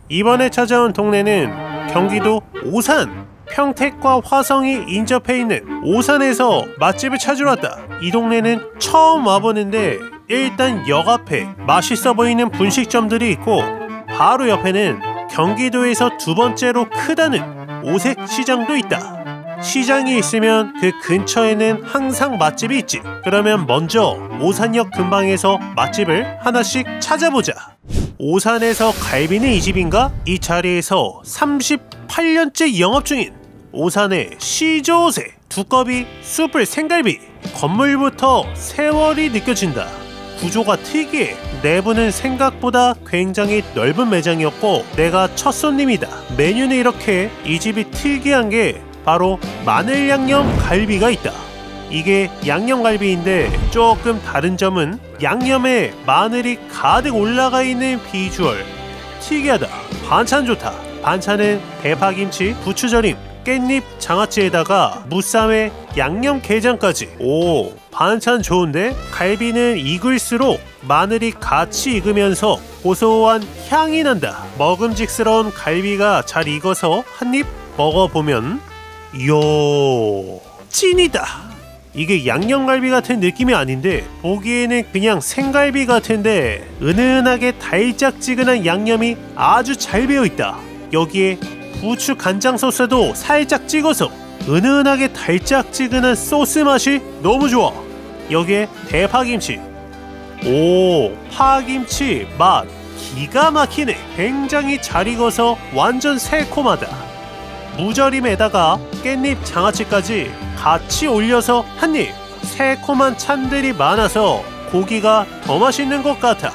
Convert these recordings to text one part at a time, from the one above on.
이번에 찾아온 동네는 경기도 오산. 평택과 화성이 인접해 있는 오산에서 맛집을 찾으러 왔다. 이 동네는 처음 와보는데 일단 역 앞에 맛있어 보이는 분식점들이 있고 바로 옆에는 경기도에서 두 번째로 크다는 오색시장도 있다. 시장이 있으면 그 근처에는 항상 맛집이 있지. 그러면 먼저 오산역 근방에서 맛집을 하나씩 찾아보자. 오산에서 갈비는 이 집인가? 이 자리에서 38년째 영업 중인 오산의 시조새 두꺼비 숯불 생갈비. 건물부터 세월이 느껴진다. 구조가 특이해. 내부는 생각보다 굉장히 넓은 매장이었고 내가 첫 손님이다. 메뉴는 이렇게. 이 집이 특이한 게 바로 마늘 양념 갈비가 있다. 이게 양념갈비인데 조금 다른 점은 양념에 마늘이 가득 올라가 있는 비주얼. 특이하다. 반찬 좋다. 반찬은 대파김치, 부추절임, 깻잎 장아찌에다가 무쌈에 양념게장까지. 오, 반찬 좋은데? 갈비는 익을수록 마늘이 같이 익으면서 고소한 향이 난다. 먹음직스러운 갈비가 잘 익어서 한입 먹어보면 이야, 찐이다. 이게 양념갈비 같은 느낌이 아닌데 보기에는 그냥 생갈비 같은데 은은하게 달짝지근한 양념이 아주 잘 배어있다. 여기에 부추 간장 소스도 살짝 찍어서 은은하게 달짝지근한 소스 맛이 너무 좋아. 여기에 대파김치. 오, 파김치 맛 기가 막히네. 굉장히 잘 익어서 완전 새콤하다. 무절임에다가 깻잎 장아찌까지 같이 올려서 한입. 새콤한 찬들이 많아서 고기가 더 맛있는 것 같아.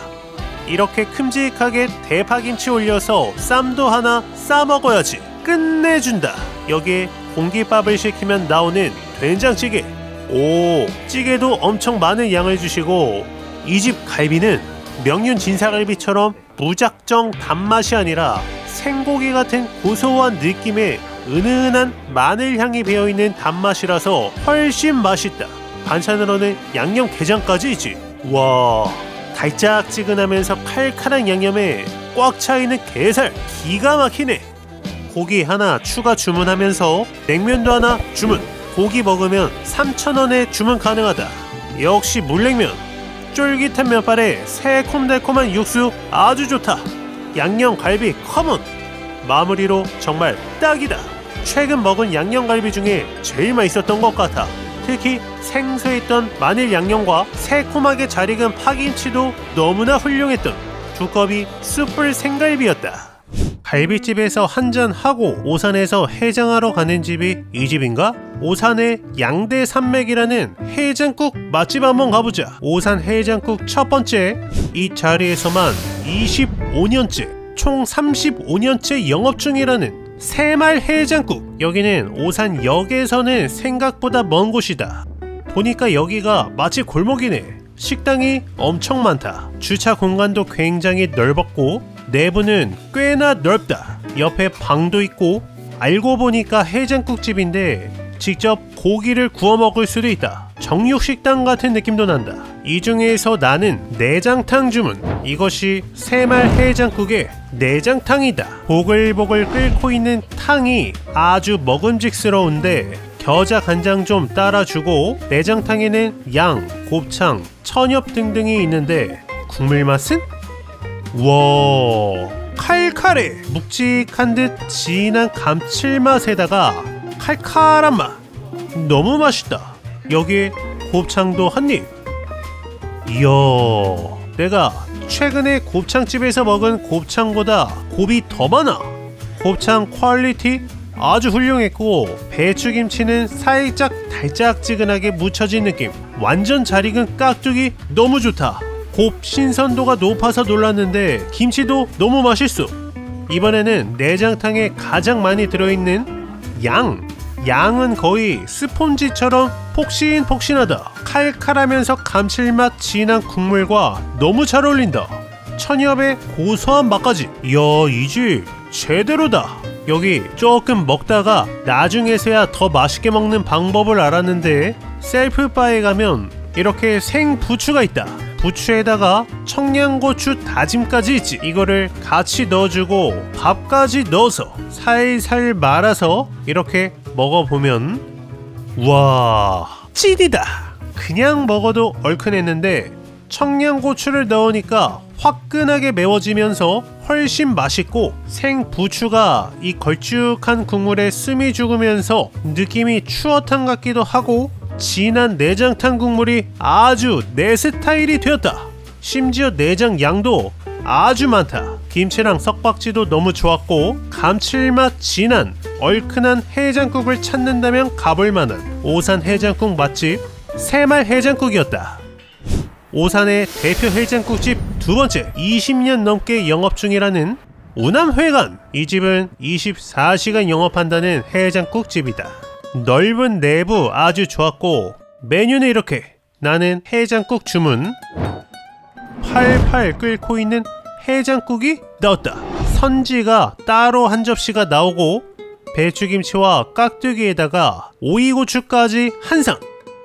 이렇게 큼직하게 대파김치 올려서 쌈도 하나 싸먹어야지. 끝내준다. 여기에 공깃밥을 시키면 나오는 된장찌개. 오, 찌개도 엄청 많은 양을 주시고 이 집 갈비는 명륜 진사갈비처럼 무작정 단맛이 아니라 생고기 같은 고소한 느낌의 은은한 마늘향이 배어있는 단맛이라서 훨씬 맛있다. 반찬으로는 양념게장까지 있지. 와, 달짝지근하면서 칼칼한 양념에 꽉 차있는 게살 기가 막히네. 고기 하나 추가 주문하면서 냉면도 하나 주문. 고기 먹으면 3,000원에 주문 가능하다. 역시 물냉면. 쫄깃한 면발에 새콤달콤한 육수 아주 좋다. 양념갈비 컴온. 마무리로 정말 딱이다. 최근 먹은 양념갈비 중에 제일 맛있었던 것 같아. 특히 생소했던 마늘 양념과 새콤하게 잘 익은 파김치도 너무나 훌륭했던 두꺼비 숯불 생갈비였다. 갈비집에서 한잔하고 오산에서 해장하러 가는 집이 이 집인가? 오산의 양대산맥이라는 해장국 맛집 한번 가보자. 오산 해장국 첫 번째. 이 자리에서만 25년째 총 35년째 영업 중이라는 새말 해장국. 여기는 오산역에서는 생각보다 먼 곳이다. 보니까 여기가 마치 골목이네. 식당이 엄청 많다. 주차 공간도 굉장히 넓었고 내부는 꽤나 넓다. 옆에 방도 있고 알고 보니까 해장국집인데 직접 고기를 구워 먹을 수도 있다. 정육식당 같은 느낌도 난다. 이 중에서 나는 내장탕 주문. 이것이 새말 해장국의 내장탕이다. 보글보글 끓고 있는 탕이 아주 먹음직스러운데 겨자 간장 좀 따라주고 내장탕에는 양, 곱창, 천엽 등등이 있는데 국물 맛은? 와, 칼칼해. 묵직한 듯 진한 감칠맛에다가 칼칼한 맛. 너무 맛있다. 여기에 곱창도 한입. 이야, 내가 최근에 곱창집에서 먹은 곱창보다 곱이 더 많아. 곱창 퀄리티 아주 훌륭했고 배추김치는 살짝 달짝지근하게 묻혀진 느낌. 완전 잘 익은 깍두기 너무 좋다. 곱 신선도가 높아서 놀랐는데 김치도 너무 맛있어. 이번에는 내장탕에 가장 많이 들어있는 양은 거의 스폰지처럼 폭신폭신하다. 칼칼하면서 감칠맛 진한 국물과 너무 잘 어울린다. 천엽의 고소한 맛까지. 이야, 이 집 제대로다. 여기 조금 먹다가 나중에서야 더 맛있게 먹는 방법을 알았는데 셀프바에 가면 이렇게 생부추가 있다. 부추에다가 청양고추 다짐까지 있지. 이거를 같이 넣어주고 밥까지 넣어서 살살 말아서 이렇게 먹어보면 우와 찐이다. 그냥 먹어도 얼큰했는데 청양고추를 넣으니까 화끈하게 매워지면서 훨씬 맛있고, 생부추가 이 걸쭉한 국물에 숨이 죽으면서 느낌이 추어탕 같기도 하고 진한 내장탕 국물이 아주 내 스타일이 되었다. 심지어 내장 양도 아주 많다. 김치랑 석박지도 너무 좋았고, 감칠맛 진한 얼큰한 해장국을 찾는다면 가볼만한 오산 해장국 맛집 새말 해장국이었다. 오산의 대표 해장국집 두 번째, 20년 넘게 영업 중이라는 우남회관. 이 집은 24시간 영업한다는 해장국집이다. 넓은 내부 아주 좋았고, 메뉴는 이렇게. 나는 해장국 주문. 팔팔 끓고 있는 해장국이 나왔다. 선지가 따로 한 접시가 나오고, 배추김치와 깍두기에다가 오이고추까지 한 상.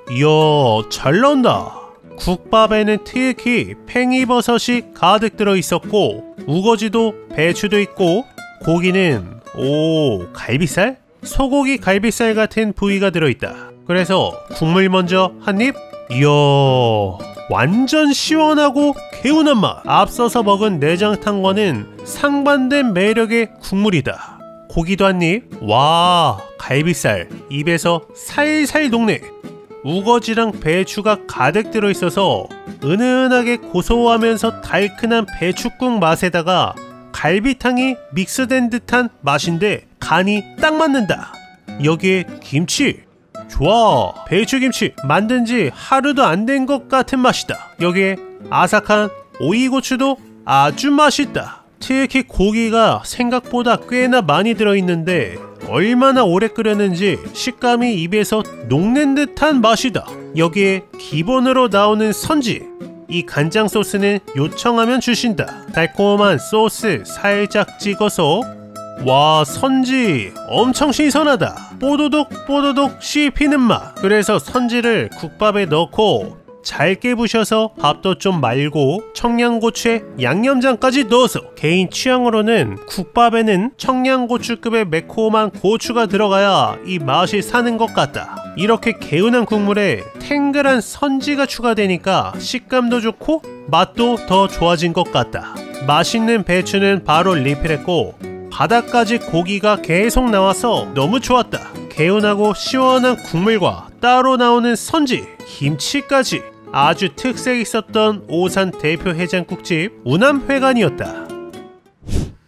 이야 잘 나온다. 국밥에는 특히 팽이버섯이 가득 들어있었고, 우거지도 배추도 있고, 고기는 갈비살? 소고기 갈비살 같은 부위가 들어있다. 그래서 국물 먼저 한입. 이야 완전 시원하고 개운한 맛. 앞서서 먹은 내장탕과는 상반된 매력의 국물이다. 고기도 한입. 와 갈비살 입에서 살살 녹네. 우거지랑 배추가 가득 들어있어서 은은하게 고소하면서 달큰한 배춧국 맛에다가 갈비탕이 믹스된 듯한 맛인데 간이 딱 맞는다. 여기에 김치 좋아. 배추김치 만든 지 하루도 안 된 것 같은 맛이다. 여기에 아삭한 오이고추도 아주 맛있다. 특히 고기가 생각보다 꽤나 많이 들어있는데 얼마나 오래 끓였는지 식감이 입에서 녹는 듯한 맛이다. 여기에 기본으로 나오는 선지, 이 간장 소스는 요청하면 주신다. 달콤한 소스 살짝 찍어서, 와 선지 엄청 신선하다. 뽀도독 뽀도독 씹히는 맛. 그래서 선지를 국밥에 넣고 잘게 부셔서 밥도 좀 말고 청양고추에 양념장까지 넣어서, 개인 취향으로는 국밥에는 청양고추급의 매콤한 고추가 들어가야 이 맛이 사는 것 같다. 이렇게 개운한 국물에 탱글한 선지가 추가되니까 식감도 좋고 맛도 더 좋아진 것 같다. 맛있는 배추는 바로 리필했고, 바닥까지 고기가 계속 나와서 너무 좋았다. 개운하고 시원한 국물과 따로 나오는 선지, 김치까지 아주 특색 있었던 오산 대표 해장국집 우남회관이었다.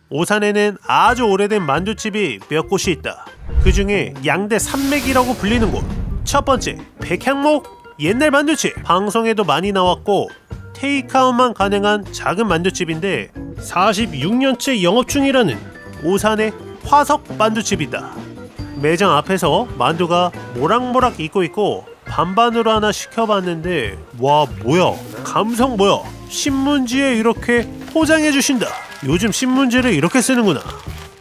오산에는 아주 오래된 만두집이 몇 곳이 있다. 그 중에 양대 산맥이라고 불리는 곳. 첫 번째, 백향목 옛날 만두집. 방송에도 많이 나왔고 테이크아웃만 가능한 작은 만두집인데 46년째 영업 중이라는 오산의 화석 만두집이다. 매장 앞에서 만두가 모락모락 익고 있고 반반으로 하나 시켜봤는데 와 뭐야, 감성 뭐야. 신문지에 이렇게 포장해 주신다. 요즘 신문지를 이렇게 쓰는구나.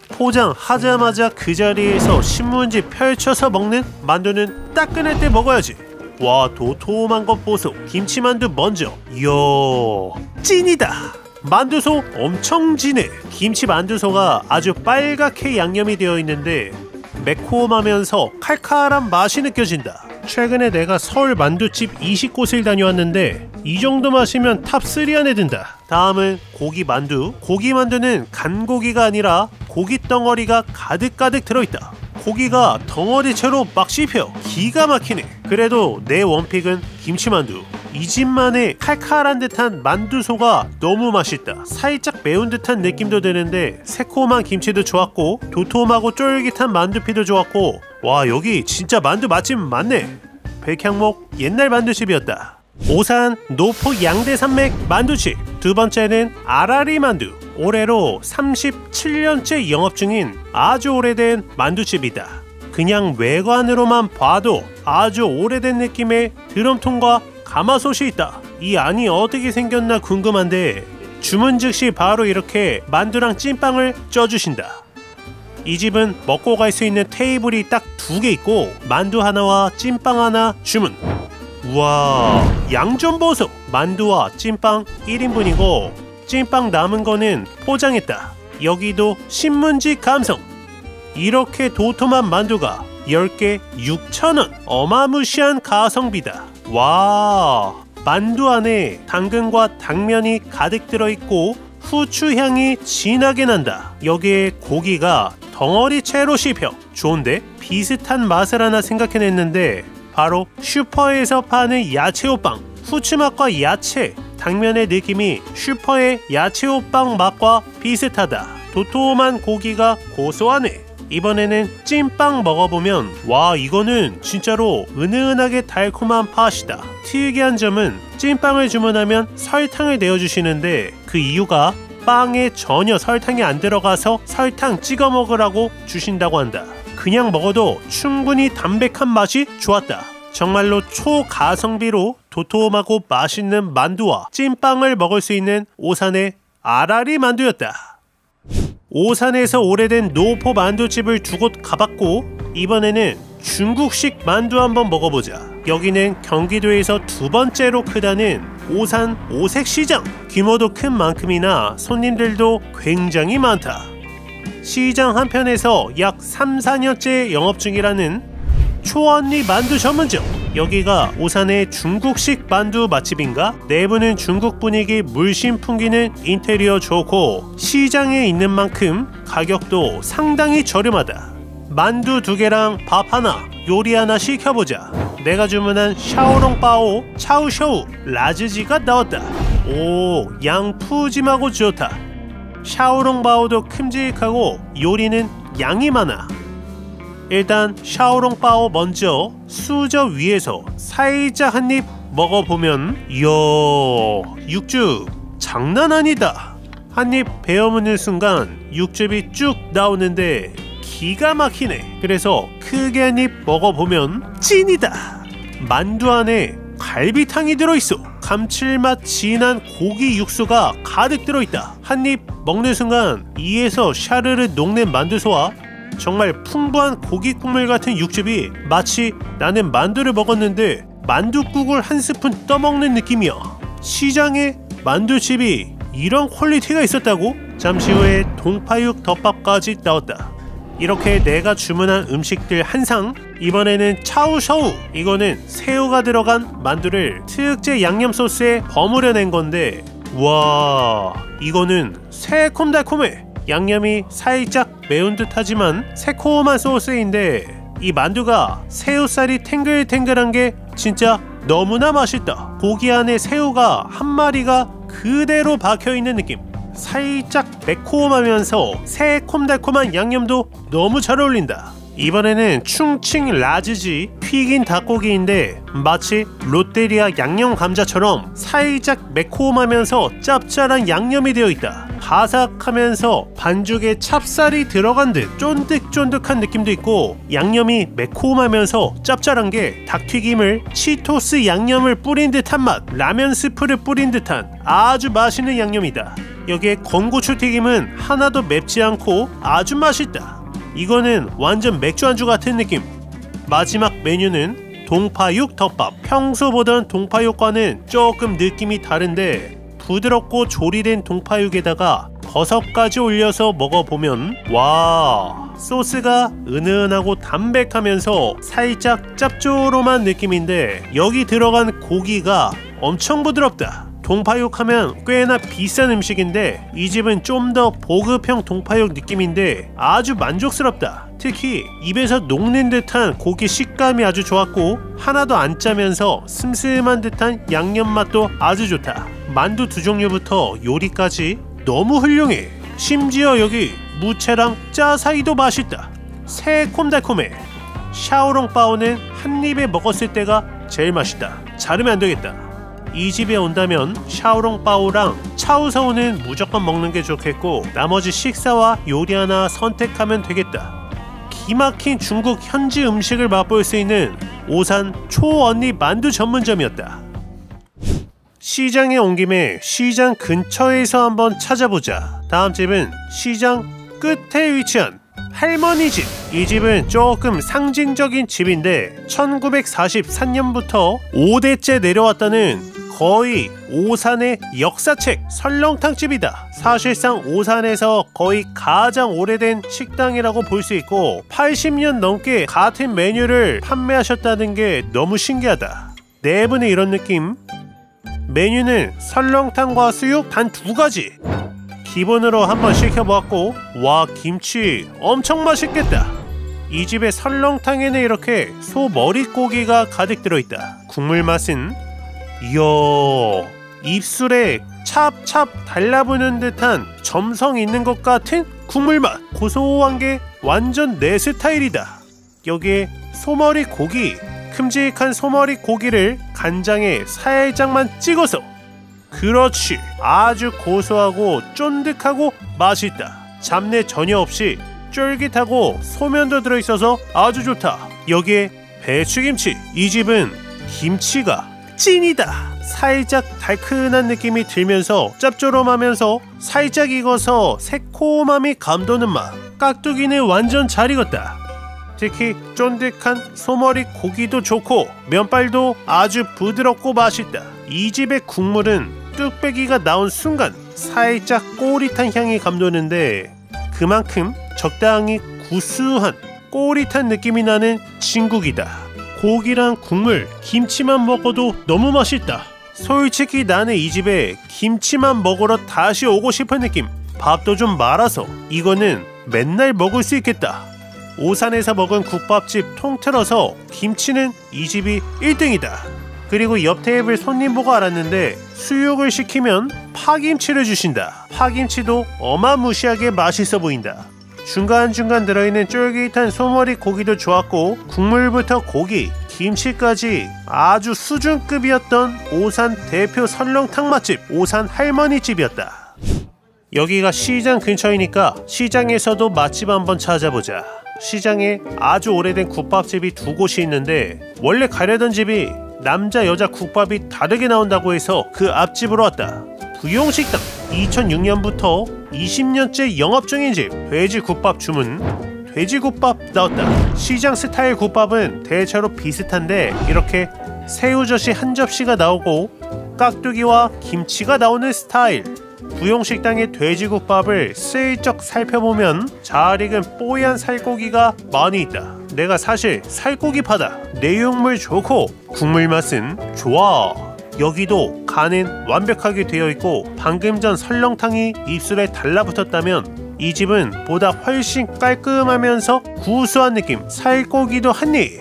포장하자마자 그 자리에서 신문지 펼쳐서 먹는 만두는 따끈할 때 먹어야지. 와 도톰한 것 보소. 김치만두 먼저. 이야 찐이다. 만두소 엄청 진해. 김치 만두소가 아주 빨갛게 양념이 되어 있는데 매콤하면서 칼칼한 맛이 느껴진다. 최근에 내가 서울 만두집 20곳을 다녀왔는데 이 정도 맛이면 탑3 안에 든다. 다음은 고기 만두. 고기 만두는 간고기가 아니라 고기 덩어리가 가득가득 들어있다. 고기가 덩어리채로 막 씹혀. 기가 막히네. 그래도 내 원픽은 김치만두. 이 집만의 칼칼한 듯한 만두소가 너무 맛있다. 살짝 매운 듯한 느낌도 드는데 새콤한 김치도 좋았고 도톰하고 쫄깃한 만두피도 좋았고, 와 여기 진짜 만두 맛집 맞네. 백향목 옛날 만두집이었다. 오산 노포 양대산맥 만두집. 두 번째는 아라리 만두. 올해로 37년째 영업 중인 아주 오래된 만두집이다. 그냥 외관으로만 봐도 아주 오래된 느낌의 드럼통과 가마솥이 있다. 이 안이 어떻게 생겼나 궁금한데 주문 즉시 바로 이렇게 만두랑 찐빵을 쪄주신다. 이 집은 먹고 갈 수 있는 테이블이 딱 2개 있고 만두 하나와 찐빵 하나 주문. 우와, 양 좀 보소. 만두와 찐빵 1인분이고 찐빵 남은 거는 포장했다. 여기도 신문지 감성. 이렇게 도톰한 만두가 10개 6,000원. 어마무시한 가성비다. 와, 만두 안에 당근과 당면이 가득 들어있고 후추 향이 진하게 난다. 여기에 고기가 덩어리채로 씹혀. 좋은데? 비슷한 맛을 하나 생각해냈는데 바로 슈퍼에서 파는 야채호빵. 후추맛과 야채, 당면의 느낌이 슈퍼의 야채호빵 맛과 비슷하다. 도톰한 고기가 고소하네. 이번에는 찐빵 먹어보면 와, 이거는 진짜로 은은하게 달콤한 팥이다. 특이한 점은 찐빵을 주문하면 설탕을 내어주시는데 그 이유가 빵에 전혀 설탕이 안 들어가서 설탕 찍어 먹으라고 주신다고 한다. 그냥 먹어도 충분히 담백한 맛이 좋았다. 정말로 초가성비로 도톰하고 맛있는 만두와 찐빵을 먹을 수 있는 오산의 아라리 만두였다. 오산에서 오래된 노포 만두집을 두 곳 가봤고 이번에는 중국식 만두 한번 먹어보자. 여기는 경기도에서 두 번째로 크다는 오산 오색시장. 규모도 큰 만큼이나 손님들도 굉장히 많다. 시장 한편에서 약 3, 4년째 영업 중이라는 초언니 만두 전문점. 여기가 오산의 중국식 만두 맛집인가? 내부는 중국 분위기 물씬 풍기는 인테리어 좋고 시장에 있는 만큼 가격도 상당히 저렴하다. 만두 2개랑 밥 하나, 요리 하나 시켜보자. 내가 주문한 샤오롱바오 차우쇼우 라즈지가 나왔다. 오, 양 푸짐하고 좋다. 샤오롱바오도 큼직하고 요리는 양이 많아. 일단 샤오롱바오 먼저 수저 위에서 살짝 한입 먹어보면 이야, 육즙 장난 아니다. 한입 베어무는 순간 육즙이 쭉 나오는데 기가 막히네. 그래서 크게 한입 먹어보면 찐이다. 만두 안에 갈비탕이 들어있어. 감칠맛 진한 고기 육수가 가득 들어있다. 한입 먹는 순간 이에서 샤르르 녹는 만두소와 정말 풍부한 고기 국물 같은 육즙이 마치 나는 만두를 먹었는데 만두국을 한 스푼 떠먹는 느낌이야. 시장에 만두집이 이런 퀄리티가 있었다고? 잠시 후에 동파육 덮밥까지 나왔다. 이렇게 내가 주문한 음식들 한상. 이번에는 차우셔우. 이거는 새우가 들어간 만두를 특제 양념 소스에 버무려낸 건데 와, 이거는 새콤달콤해. 양념이 살짝 매운 듯 하지만 새콤한 소스인데 이 만두가 새우살이 탱글탱글한 게 진짜 너무나 맛있다. 고기 안에 새우가 한 마리가 그대로 박혀있는 느낌. 살짝 매콤하면서 새콤달콤한 양념도 너무 잘 어울린다. 이번에는 충칭 라즈지 튀긴 닭고기인데 마치 롯데리아 양념 감자처럼 살짝 매콤하면서 짭짤한 양념이 되어 있다. 바삭하면서 반죽에 찹쌀이 들어간 듯 쫀득쫀득한 느낌도 있고 양념이 매콤하면서 짭짤한 게 닭튀김을 치토스 양념을 뿌린 듯한 맛, 라면 스프를 뿌린 듯한 아주 맛있는 양념이다. 여기에 건고추 튀김은 하나도 맵지 않고 아주 맛있다. 이거는 완전 맥주 안주 같은 느낌. 마지막 메뉴는 동파육 덮밥. 평소 보던 동파육과는 조금 느낌이 다른데 부드럽고 조리된 동파육에다가 버섯까지 올려서 먹어보면 와, 소스가 은은하고 담백하면서 살짝 짭조름한 느낌인데 여기 들어간 고기가 엄청 부드럽다. 동파육 하면 꽤나 비싼 음식인데 이 집은 좀 더 보급형 동파육 느낌인데 아주 만족스럽다. 특히 입에서 녹는 듯한 고기 식감이 아주 좋았고 하나도 안 짜면서 슴슴한 듯한 양념 맛도 아주 좋다. 만두 2종류부터 요리까지 너무 훌륭해. 심지어 여기 무채랑 짜사이도 맛있다. 새콤달콤해. 샤오롱바오는 한 입에 먹었을 때가 제일 맛있다. 자르면 안 되겠다. 이 집에 온다면 샤오롱바오랑 차우서우는 무조건 먹는 게 좋겠고 나머지 식사와 요리 하나 선택하면 되겠다. 기막힌 중국 현지 음식을 맛볼 수 있는 오산 초언니 만두 전문점이었다. 시장에 온 김에 시장 근처에서 한번 찾아보자. 다음 집은 시장 끝에 위치한 할머니 집. 이 집은 조금 상징적인 집인데 1943년부터 5대째 내려왔다는 거의 오산의 역사책 설렁탕집이다. 사실상 오산에서 거의 가장 오래된 식당이라고 볼 수 있고 80년 넘게 같은 메뉴를 판매하셨다는 게 너무 신기하다. 내부는 이런 느낌. 메뉴는 설렁탕과 수육 단 2가지. 기본으로 한번 시켜보았고, 와, 김치 엄청 맛있겠다. 이 집의 설렁탕에는 이렇게 소 머릿고기가 가득 들어있다. 국물 맛은 이야, 입술에 찹찹 달라붙는 듯한 점성 있는 것 같은 국물 맛. 고소한 게 완전 내 스타일이다. 여기에 소머리 고기, 큼직한 소머리 고기를 간장에 살짝만 찍어서, 그렇지, 아주 고소하고 쫀득하고 맛있다. 잡내 전혀 없이 쫄깃하고 소면도 들어있어서 아주 좋다. 여기에 배추김치. 이 집은 김치가 찐이다. 살짝 달큰한 느낌이 들면서 짭조름하면서 살짝 익어서 새콤함이 감도는 맛. 깍두기는 완전 잘 익었다. 특히 쫀득한 소머리 고기도 좋고 면발도 아주 부드럽고 맛있다. 이 집의 국물은 뚝배기가 나온 순간 살짝 꼬릿한 향이 감도는데 그만큼 적당히 구수한 꼬릿한 느낌이 나는 진국이다. 고기랑 국물, 김치만 먹어도 너무 맛있다. 솔직히 나는 이 집에 김치만 먹으러 다시 오고 싶은 느낌. 밥도 좀 말아서 이거는 맨날 먹을 수 있겠다. 오산에서 먹은 국밥집 통틀어서 김치는 이 집이 1등이다. 그리고 옆 테이블 손님 보고 알았는데 수육을 시키면 파김치를 주신다. 파김치도 어마무시하게 맛있어 보인다. 중간중간 들어있는 쫄깃한 소머리 고기도 좋았고 국물부터 고기, 김치까지 아주 수준급이었던 오산 대표 설렁탕 맛집 오산 할머니 집이었다. 여기가 시장 근처이니까 시장에서도 맛집 한번 찾아보자. 시장에 아주 오래된 국밥집이 2곳이 있는데 원래 가려던 집이 남자 여자 국밥이 다르게 나온다고 해서 그 앞집으로 왔다. 부용식당. 2006년부터 20년째 영업 중인 집. 돼지국밥 주문. 돼지국밥 나왔다. 시장 스타일 국밥은 대체로 비슷한데 이렇게 새우젓이 한 접시가 나오고 깍두기와 김치가 나오는 스타일. 부용식당의 돼지국밥을 슬쩍 살펴보면 잘 익은 뽀얀 살코기가 많이 있다. 내가 사실 살코기파다. 내용물 좋고 국물 맛은 좋아. 여기도 간은 완벽하게 되어 있고 방금 전 설렁탕이 입술에 달라붙었다면 이 집은 보다 훨씬 깔끔하면서 구수한 느낌. 살코기도 한입.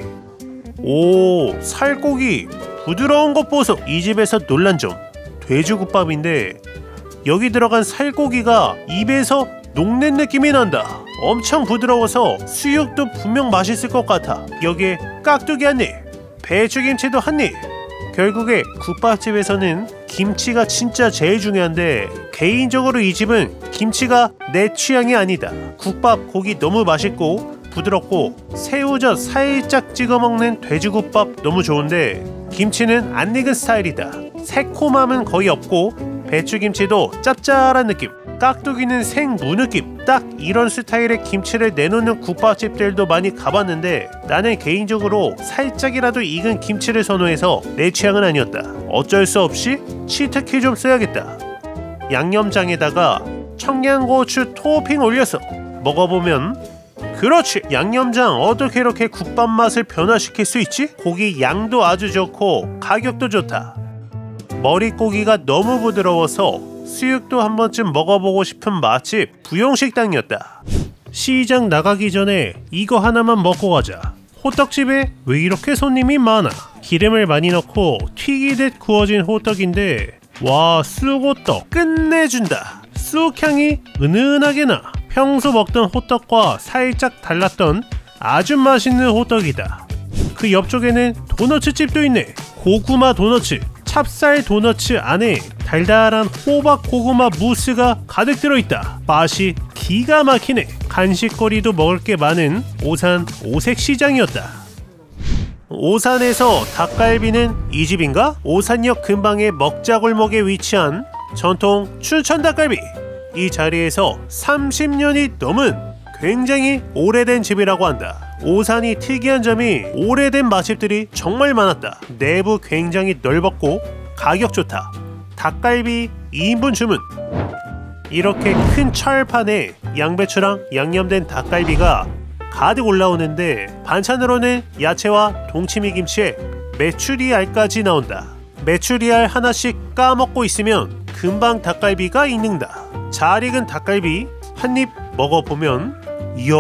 오, 살코기 부드러운 것 보소. 이 집에서 놀란 점, 돼지국밥인데 여기 들어간 살코기가 입에서 녹는 느낌이 난다. 엄청 부드러워서 수육도 분명 맛있을 것 같아. 여기에 깍두기 한입, 배추김치도 한입. 결국에 국밥집에서는 김치가 진짜 제일 중요한데 개인적으로 이 집은 김치가 내 취향이 아니다. 국밥 고기 너무 맛있고 부드럽고 새우젓 살짝 찍어 먹는 돼지국밥 너무 좋은데 김치는 안 익은 스타일이다. 새콤함은 거의 없고 배추김치도 짭짤한 느낌, 깍두기는 생무 느낌. 딱 이런 스타일의 김치를 내놓는 국밥집들도 많이 가봤는데 나는 개인적으로 살짝이라도 익은 김치를 선호해서 내 취향은 아니었다. 어쩔 수 없이 치트키 좀 써야겠다. 양념장에다가 청양고추 토핑 올려서 먹어보면, 그렇지, 양념장 어떻게 이렇게 국밥 맛을 변화시킬 수 있지? 고기 양도 아주 좋고 가격도 좋다. 머릿고기가 너무 부드러워서 수육도 한 번쯤 먹어보고 싶은 맛집 부용식당이었다. 시장 나가기 전에 이거 하나만 먹고 가자. 호떡집에 왜 이렇게 손님이 많아? 기름을 많이 넣고 튀기듯 구워진 호떡인데 와, 쑥호떡 끝내준다. 쑥향이 은은하게 나. 평소 먹던 호떡과 살짝 달랐던 아주 맛있는 호떡이다. 그 옆쪽에는 도너츠 집도 있네. 고구마 도너츠. 찹쌀 도너츠 안에 달달한 호박 고구마 무스가 가득 들어있다. 맛이 기가 막히네. 간식거리도 먹을 게 많은 오산 오색시장이었다. 오산에서 닭갈비는 이 집인가? 오산역 근방의 먹자골목에 위치한 전통 춘천닭갈비. 이 자리에서 30년이 넘은 굉장히 오래된 집이라고 한다. 오산이 특이한 점이 오래된 맛집들이 정말 많았다. 내부 굉장히 넓었고 가격 좋다. 닭갈비 2인분 주문. 이렇게 큰 철판에 양배추랑 양념된 닭갈비가 가득 올라오는데 반찬으로는 야채와 동치미 김치에 메추리알까지 나온다. 메추리알 하나씩 까먹고 있으면 금방 닭갈비가 익는다. 잘 익은 닭갈비 한입 먹어보면 이야,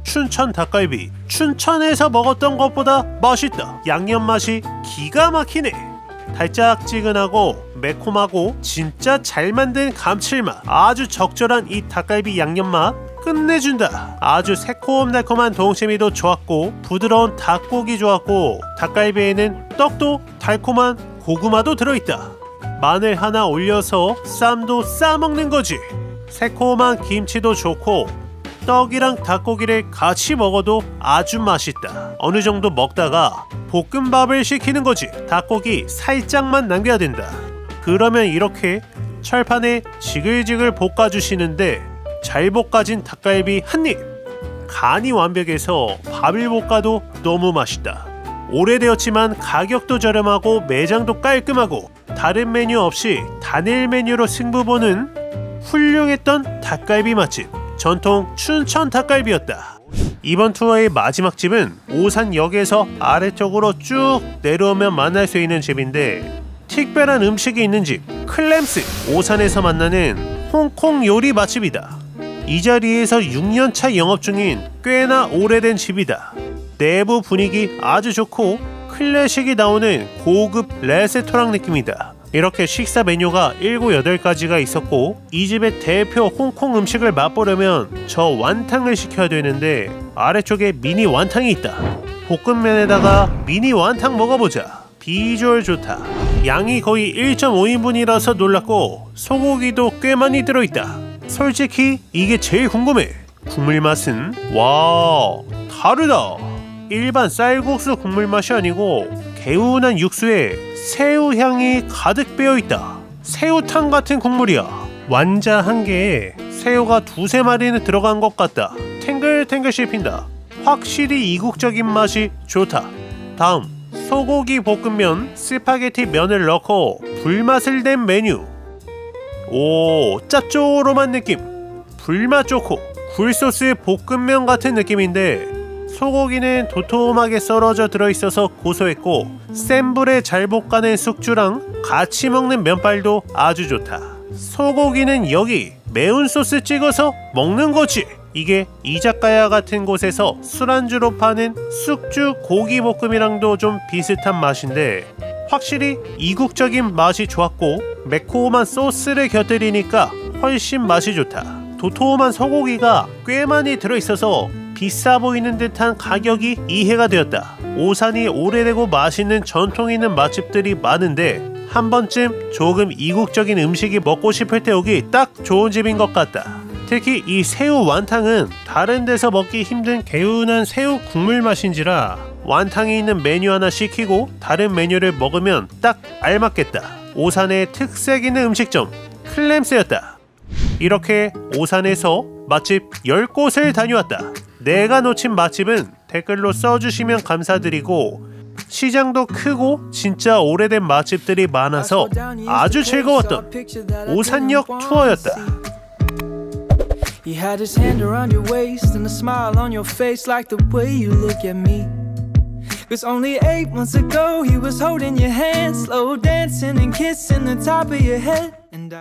춘천 닭갈비 춘천에서 먹었던 것보다 맛있다. 양념 맛이 기가 막히네. 달짝지근하고 매콤하고 진짜 잘 만든 감칠맛, 아주 적절한 이 닭갈비 양념맛 끝내준다. 아주 새콤달콤한 동치미도 좋았고 부드러운 닭고기 좋았고 닭갈비에는 떡도 달콤한 고구마도 들어있다. 마늘 하나 올려서 쌈도 싸먹는 거지. 새콤한 김치도 좋고 떡이랑 닭고기를 같이 먹어도 아주 맛있다. 어느 정도 먹다가 볶음밥을 시키는 거지. 닭고기 살짝만 남겨야 된다. 그러면 이렇게 철판에 지글지글 볶아주시는데 잘 볶아진 닭갈비 한입. 간이 완벽해서 밥을 볶아도 너무 맛있다. 오래되었지만 가격도 저렴하고 매장도 깔끔하고 다른 메뉴 없이 단일 메뉴로 승부 보는 훌륭했던 닭갈비 맛집, 전통 춘천 닭갈비였다. 이번 투어의 마지막 집은 오산역에서 아래쪽으로 쭉 내려오면 만날 수 있는 집인데 특별한 음식이 있는 집, 클램스. 오산에서 만나는 홍콩 요리 맛집이다. 이 자리에서 6년차 영업 중인 꽤나 오래된 집이다. 내부 분위기 아주 좋고 클래식이 나오는 고급 레스토랑 느낌이다. 이렇게 식사 메뉴가 7, 8가지가 있었고 이 집의 대표 홍콩 음식을 맛보려면 저 완탕을 시켜야 되는데 아래쪽에 미니 완탕이 있다. 볶음면에다가 미니 완탕 먹어보자. 비주얼 좋다. 양이 거의 1.5인분이라서 놀랐고 소고기도 꽤 많이 들어있다. 솔직히 이게 제일 궁금해. 국물 맛은 와 다르다. 일반 쌀국수 국물 맛이 아니고 개운한 육수에 새우 향이 가득 배어있다. 새우탕 같은 국물이야. 완자 한 개에 새우가 2~3마리는 들어간 것 같다. 탱글탱글 씹힌다. 확실히 이국적인 맛이 좋다. 다음 소고기 볶음면 스파게티 면을 넣고 불맛을 낸 메뉴. 오, 짭조름한 느낌. 불맛 좋고 굴소스의 볶음면 같은 느낌인데 소고기는 도톰하게 썰어져 들어있어서 고소했고 센 불에 잘 볶아낸 숙주랑 같이 먹는 면발도 아주 좋다. 소고기는 여기 매운 소스 찍어서 먹는 거지. 이게 이자카야 같은 곳에서 술안주로 파는 숙주 고기볶음이랑도 좀 비슷한 맛인데 확실히 이국적인 맛이 좋았고 매콤한 소스를 곁들이니까 훨씬 맛이 좋다. 도톰한 소고기가 꽤 많이 들어있어서 비싸 보이는 듯한 가격이 이해가 되었다. 오산이 오래되고 맛있는 전통 있는 맛집들이 많은데 한 번쯤 조금 이국적인 음식이 먹고 싶을 때 오기 딱 좋은 집인 것 같다. 특히 이 새우 완탕은 다른 데서 먹기 힘든 개운한 새우 국물 맛인지라 완탕이 있는 메뉴 하나 시키고 다른 메뉴를 먹으면 딱 알맞겠다. 오산의 특색 있는 음식점 클램스였다. 이렇게 오산에서 맛집 10곳을 다녀왔다. 내가 놓친 맛집은 댓글로 써주시면 감사드리고 시장도 크고 진짜 오래된 맛집들이 많아서 아주 즐거웠던 오산역 투어였다. He had his hand around your waist and a smile on your face like the way you look at me. 'Cause only 8 months ago he was holding your hand, slow dancing and kissing the top of your head. And